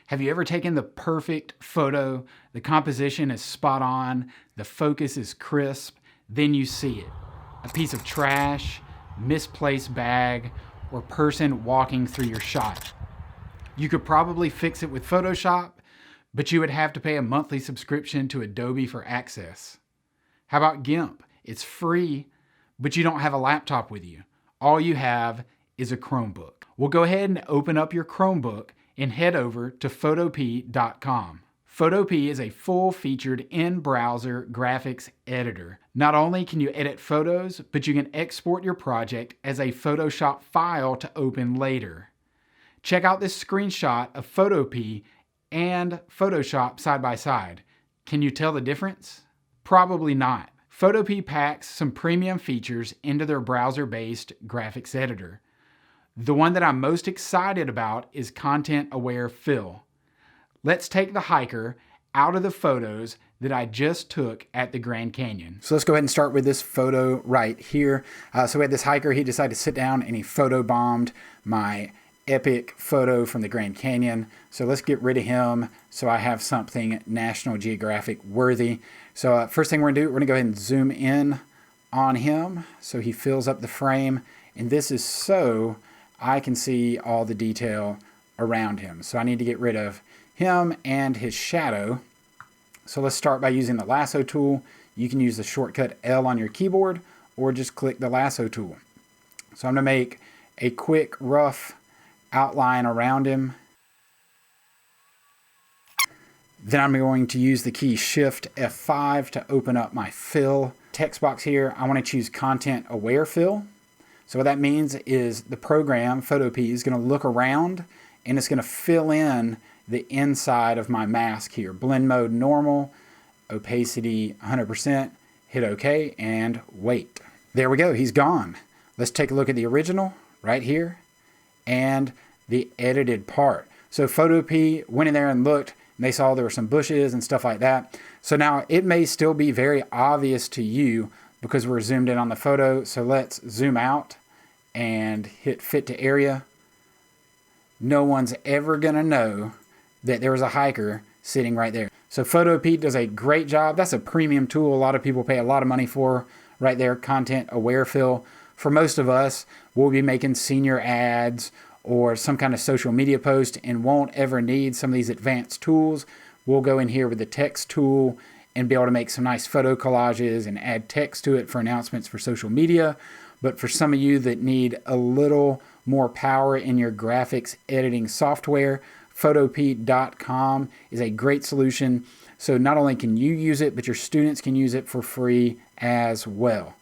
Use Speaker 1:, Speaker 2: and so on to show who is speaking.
Speaker 1: Have you ever taken the perfect photo? The composition is spot on, the focus is crisp, then you see it. A piece of trash, misplaced bag, or person walking through your shot. You could probably fix it with Photoshop, but you would have to pay a monthly subscription to Adobe for access. How about GIMP? It's free, but you don't have a laptop with you. All you have is a Chromebook. Well, go ahead and open up your Chromebook and head over to Photopea.com. Photopea is a full-featured in-browser graphics editor. Not only can you edit photos, but you can export your project as a Photoshop file to open later. Check out this screenshot of Photopea and Photoshop side by side. Can you tell the difference? Probably not. Photopea packs some premium features into their browser-based graphics editor. The one that I'm most excited about is content-aware fill. Let's take the hiker out of the photos that I just took at the Grand Canyon. So let's go ahead and start with this photo right here. So we had this hiker, he decided to sit down and he photobombed my epic photo from the Grand Canyon. So let's get rid of him so I have something National Geographic worthy. So first thing we're gonna do, we're gonna go ahead and zoom in on him so he fills up the frame. And this is so I can see all the detail around him. So I need to get rid of him and his shadow. So let's start by using the lasso tool. You can use the shortcut L on your keyboard or just click the lasso tool. So I'm gonna make a quick rough outline around him. Then I'm going to use the key Shift F5 to open up my fill text box here. I want to choose content aware fill. So what that means is the program, Photopea, is going to look around and it's going to fill in the inside of my mask here. Blend mode normal, opacity 100%, hit OK, and wait. There we go, he's gone. Let's take a look at the original right here and the edited part. So Photopea went in there and looked, and they saw there were some bushes and stuff like that. So now it may still be very obvious to you because we're zoomed in on the photo. So let's zoom out and hit fit to area. No one's ever gonna know that there was a hiker sitting right there. So Photopea does a great job. That's a premium tool. A lot of people pay a lot of money for right there, content aware fill. For most of us, we'll be making senior ads or some kind of social media post and won't ever need some of these advanced tools. We'll go in here with the text tool and be able to make some nice photo collages and add text to it for announcements for social media. But for some of you that need a little more power in your graphics editing software, Photopea.com is a great solution. So not only can you use it, but your students can use it for free as well.